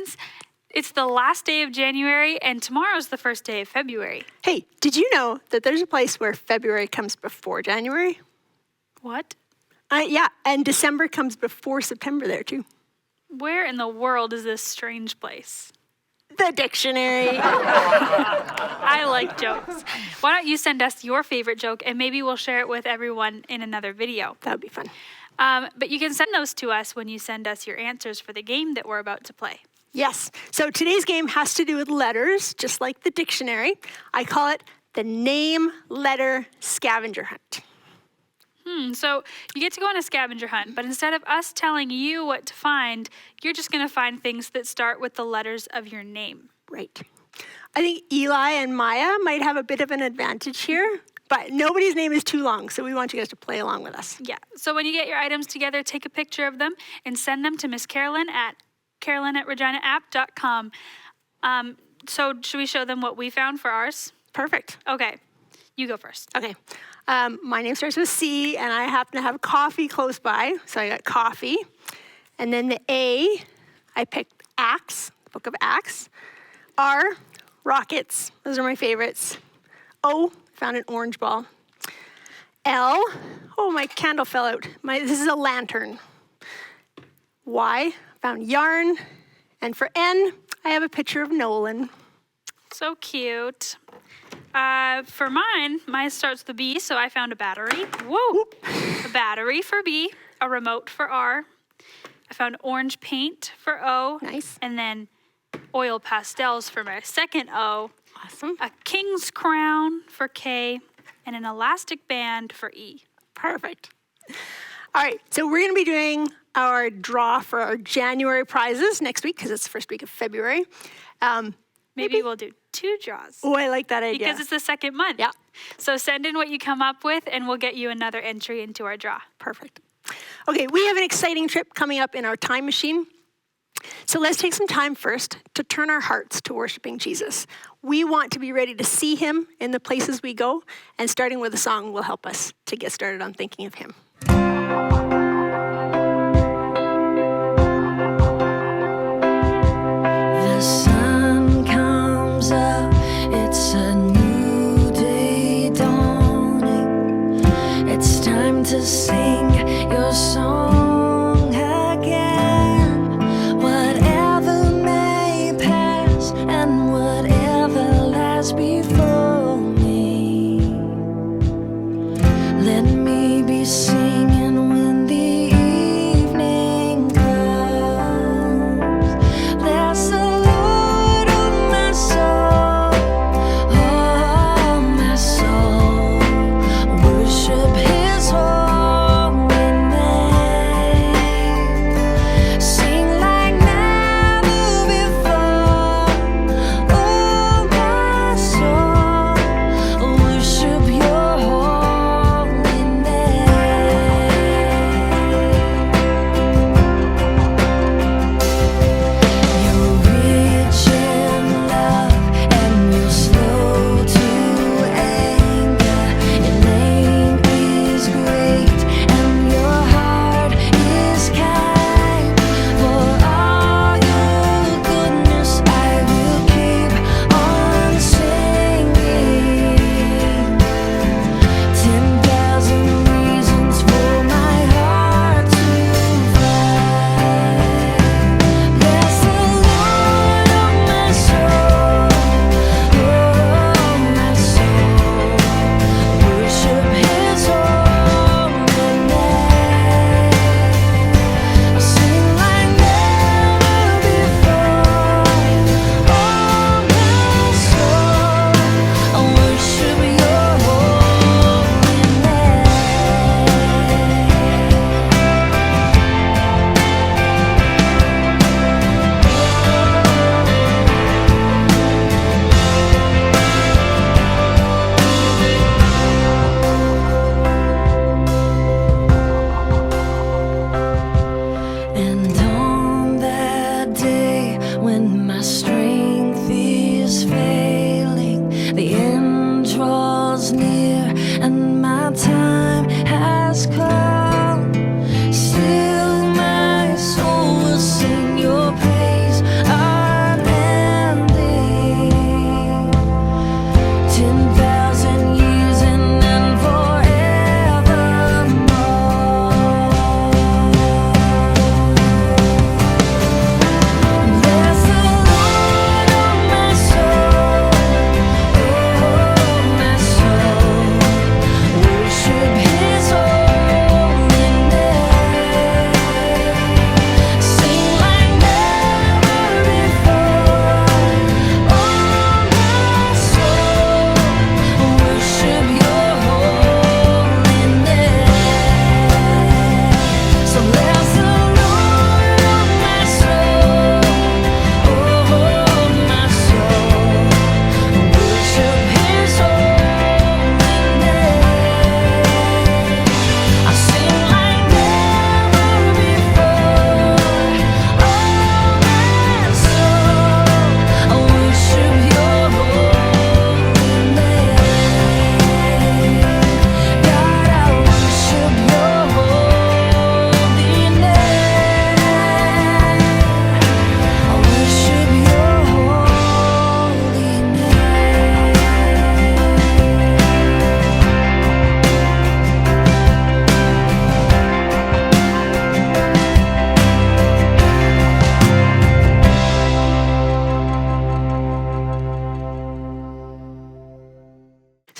friends. It's the last day of January, and tomorrow's the first day of February. Hey, did you know that there's a place where February comes before January? What? Yeah, and December comes before September there too. Where in the world is this strange place? The dictionary. I like jokes. Why don't you send us your favorite joke, and maybe we'll share it with everyone in another video. That would be fun. But you can send those to us when you send us your answers for the game that we're about to play. Yes. So today's game has to do with letters, just like the dictionary. I call it the name letter scavenger hunt. So you get to go on a scavenger hunt, but instead of us telling you what to find, you're just going to find things that start with the letters of your name. Right. I think Eli and Maya might have a bit of an advantage here, but nobody's name is too long, so we want you guys to play along with us. Yeah. So when you get your items together, take a picture of them and send them to Miss Carolyn at carolyn@reginaapp.com. So should we show them what we found for ours? Perfect. Okay. You go first. Okay. My name starts with C, and I happen to have coffee close by, so I got coffee. And then the A, I picked Axe, the Book of Acts. R, rockets. Those are my favorites. O, found an orange ball. L, oh, my candle fell out. This is a lantern. Y, found yarn. And for N, I have a picture of Nolan. So cute. For mine starts with a B, so I found a battery. Whoa! A battery for B, a remote for R. I found orange paint for O. Nice. And then oil pastels for my second O. Awesome. A king's crown for K, and an elastic band for E. Perfect. All right, so we're going to be doing our draw for our January prizes next week because it's the first week of February. Maybe we'll do 2 draws. Oh, I like that idea. Because it's the second month. Yeah. So send in what you come up with, and we'll get you another entry into our draw. Perfect. Okay, we have an exciting trip coming up in our time machine. So let's take some time first to turn our hearts to worshiping Jesus. We want to be ready to see him in the places we go, and starting with a song will help us to get started on thinking of him. The sun comes up, it's a new day dawning. It's time to sing your song again. Whatever may pass and whatever lies before me, let me be singing when the evening comes. Bless the Lord, oh my soul, oh my soul. Worship his holy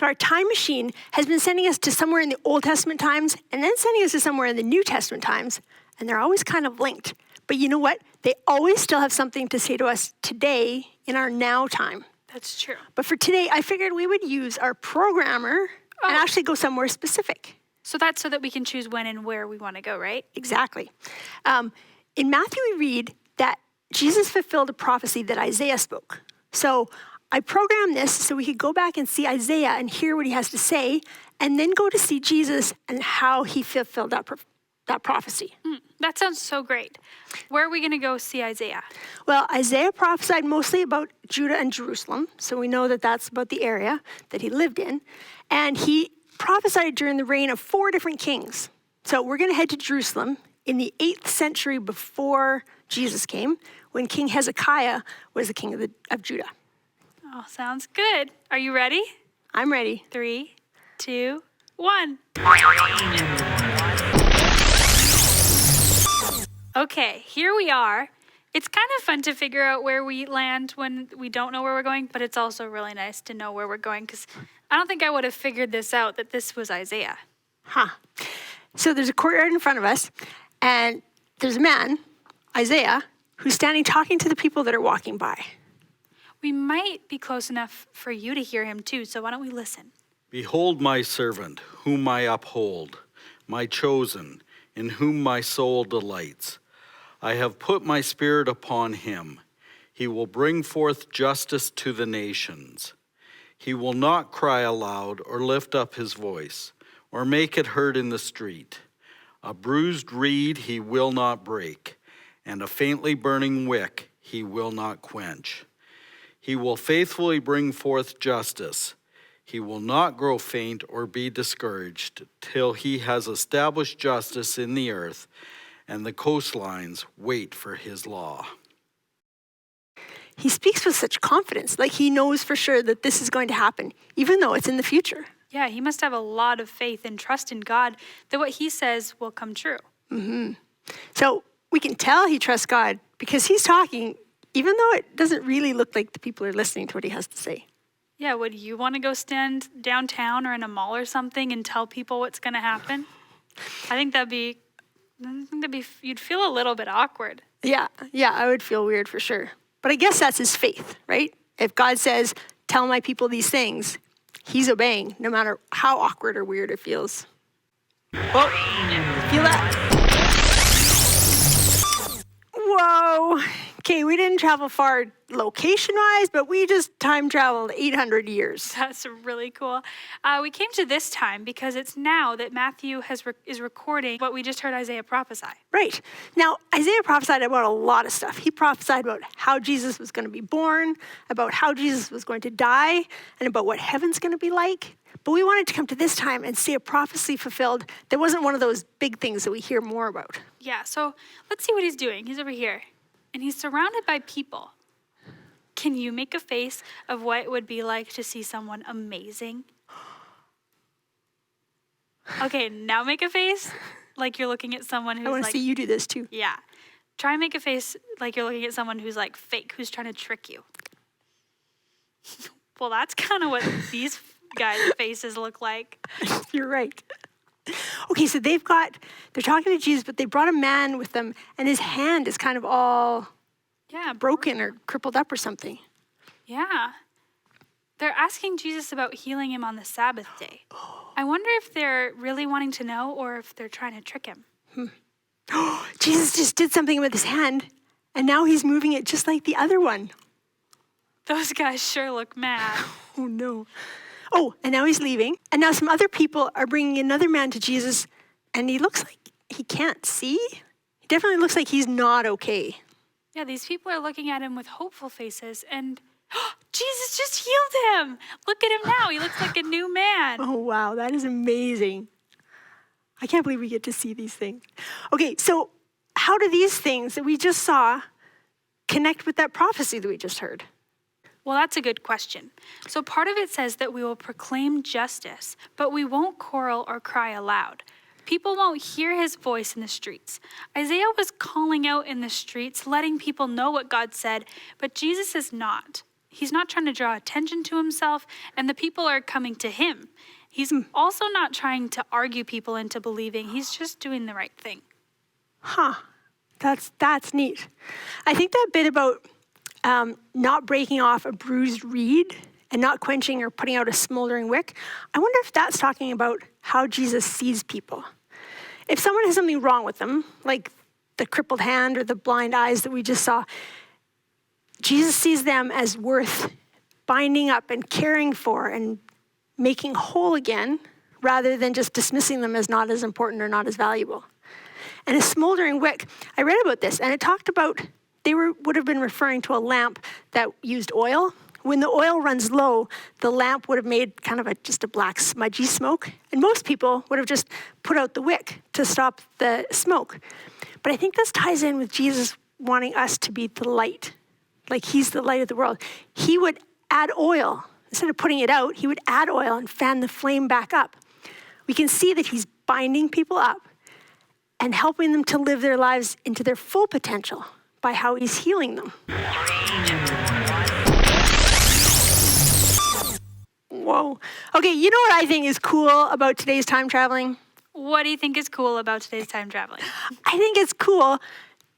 So our time machine has been sending us to somewhere in the Old Testament times and then sending us to somewhere in the New Testament times, and they're always kind of linked. But you know what? They always still have something to say to us today in our now time. That's true. But for today, I figured we would use our programmer and actually go somewhere specific. So that's so that we can choose when and where we want to go, right? Exactly. In Matthew, we read that Jesus fulfilled a prophecy that Isaiah spoke. So I programmed this so we could go back and see Isaiah and hear what he has to say, and then go to see Jesus and how he fulfilled that prophecy. That sounds so great. Where are we going to go see Isaiah? Well, Isaiah prophesied mostly about Judah and Jerusalem, so we know that that's about the area that he lived in. And he prophesied during the reign of 4 different kings. So we're going to head to Jerusalem in the 8th century before Jesus came, when King Hezekiah was the king of Judah. Oh, sounds good. Are you ready? I'm ready. 3, 2, 1. Okay, here we are. It's kind of fun to figure out where we land when we don't know where we're going, but it's also really nice to know where we're going, because I don't think I would have figured this out, that this was Isaiah. So there's a courtyard in front of us, and there's a man, Isaiah, who's standing talking to the people that are walking by. We might be close enough for you to hear him too, so why don't we listen? Behold my servant, whom I uphold, my chosen, in whom my soul delights. I have put my spirit upon him. He will bring forth justice to the nations. He will not cry aloud or lift up his voice, or make it heard in the street. A bruised reed he will not break, and a faintly burning wick he will not quench. He will faithfully bring forth justice. He will not grow faint or be discouraged till he has established justice in the earth, and the coastlines wait for his law. He speaks with such confidence, like he knows for sure that this is going to happen, even though it's in the future. Yeah, he must have a lot of faith and trust in God that what he says will come true. So we can tell he trusts God because he's talking, even though it doesn't really look like the people are listening to what he has to say. Yeah, would you want to go stand downtown or in a mall or something and tell people what's going to happen? I think you'd feel a little bit awkward. Yeah, I would feel weird for sure. But I guess that's his faith, right? If God says, tell my people these things, he's obeying, no matter how awkward or weird it feels. Oh, feel that? Whoa. Okay, we didn't travel far location-wise, but we just time traveled 800 years. That's really cool. We came to this time because it's now that Matthew is recording what we just heard Isaiah prophesy. Right. Now, Isaiah prophesied about a lot of stuff. He prophesied about how Jesus was going to be born, about how Jesus was going to die, and about what heaven's going to be like. But we wanted to come to this time and see a prophecy fulfilled that wasn't one of those big things that we hear more about. Yeah, so let's see what he's doing. He's over here, and he's surrounded by people. Can you make a face of what it would be like to see someone amazing? Okay, now make a face like you're looking at someone who's I want to like... see you do this too. Yeah. Try and make a face like you're looking at someone who's like fake, who's trying to trick you. Well, that's kind of what these guys' faces look like. You're right. Okay, so they're talking to Jesus, but they brought a man with them, and his hand is kind of all broken or crippled up or something. Yeah. They're asking Jesus about healing him on the Sabbath day. I wonder if they're really wanting to know or if they're trying to trick him. Jesus just did something with his hand, and now he's moving it just like the other one. Those guys sure look mad. Oh, no. Oh, and now he's leaving. And now some other people are bringing another man to Jesus, and he looks like he can't see. He definitely looks like he's not okay. Yeah, these people are looking at him with hopeful faces, and Jesus just healed him. Look at him now. He looks like a new man. Oh, wow, that is amazing. I can't believe we get to see these things. Okay, so how do these things that we just saw connect with that prophecy that we just heard? Well, that's a good question. So part of it says that we will proclaim justice, but we won't quarrel or cry aloud. People won't hear his voice in the streets. Isaiah was calling out in the streets, letting people know what God said, but Jesus is not. He's not trying to draw attention to himself, and the people are coming to him. He's also not trying to argue people into believing. He's just doing the right thing. Huh. That's neat. I think that bit about not breaking off a bruised reed and not quenching or putting out a smoldering wick, I wonder if that's talking about how Jesus sees people. If someone has something wrong with them, like the crippled hand or the blind eyes that we just saw, Jesus sees them as worth binding up and caring for and making whole again, rather than just dismissing them as not as important or not as valuable. And a smoldering wick, I read about this, and it talked about, would have been referring to a lamp that used oil. When the oil runs low, the lamp would have made kind of just a black smudgy smoke, and most people would have just put out the wick to stop the smoke. But I think this ties in with Jesus wanting us to be the light, like he's the light of the world. He would add oil. Instead of putting it out, he would add oil and fan the flame back up. We can see that he's binding people up and helping them to live their lives into their full potential by how he's healing them. Whoa. Okay, you know what I think is cool about today's time traveling? What do you think is cool about today's time traveling? I think it's cool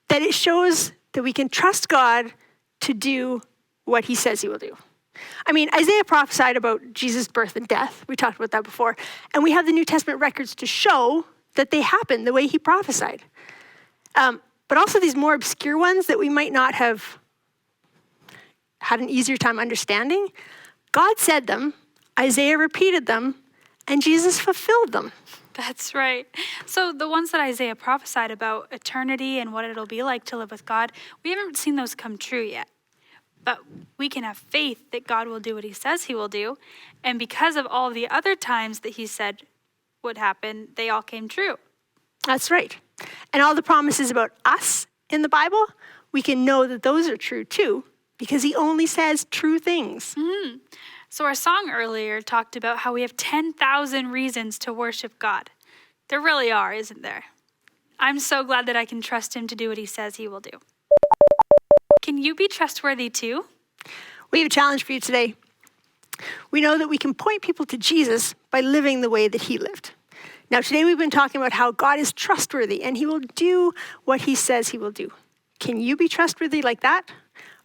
that it shows that we can trust God to do what he says he will do. I mean, Isaiah prophesied about Jesus' birth and death. We talked about that before. And we have the New Testament records to show that they happened the way he prophesied. But also these more obscure ones that we might not have had an easier time understanding. God said them, Isaiah repeated them, and Jesus fulfilled them. That's right. So the ones that Isaiah prophesied about eternity and what it'll be like to live with God, we haven't seen those come true yet. But we can have faith that God will do what he says he will do. And because of all the other times that he said would happen, they all came true. That's right. And all the promises about us in the Bible, we can know that those are true too, because he only says true things. Mm-hmm. So our song earlier talked about how we have 10,000 reasons to worship God. There really are, isn't there? I'm so glad that I can trust him to do what he says he will do. Can you be trustworthy too? We have a challenge for you today. We know that we can point people to Jesus by living the way that he lived. Now, today we've been talking about how God is trustworthy and he will do what he says he will do. Can you be trustworthy like that?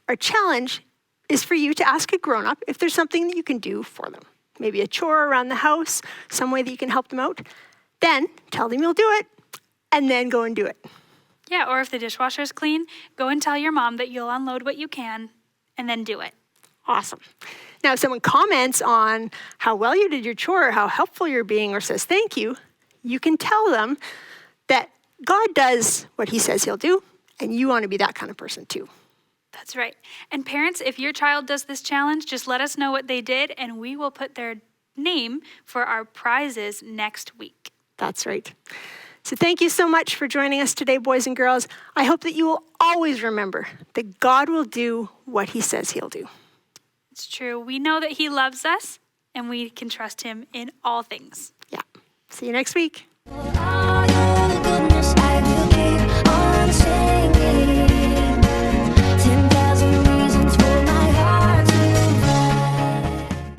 Our challenge is for you to ask a grown-up if there's something that you can do for them. Maybe a chore around the house, some way that you can help them out. Then tell them you'll do it, and then go and do it. Yeah, or if the dishwasher's clean, go and tell your mom that you'll unload what you can, and then do it. Awesome. Now, if someone comments on how well you did your chore, or how helpful you're being, or says thank you, you can tell them that God does what he says he'll do, and you want to be that kind of person too. That's right. And parents, if your child does this challenge, just let us know what they did, and we will put their name for our prizes next week. That's right. So thank you so much for joining us today, boys and girls. I hope that you will always remember that God will do what he says he'll do. It's true. We know that he loves us, and we can trust him in all things. Yeah. See you next week. Are you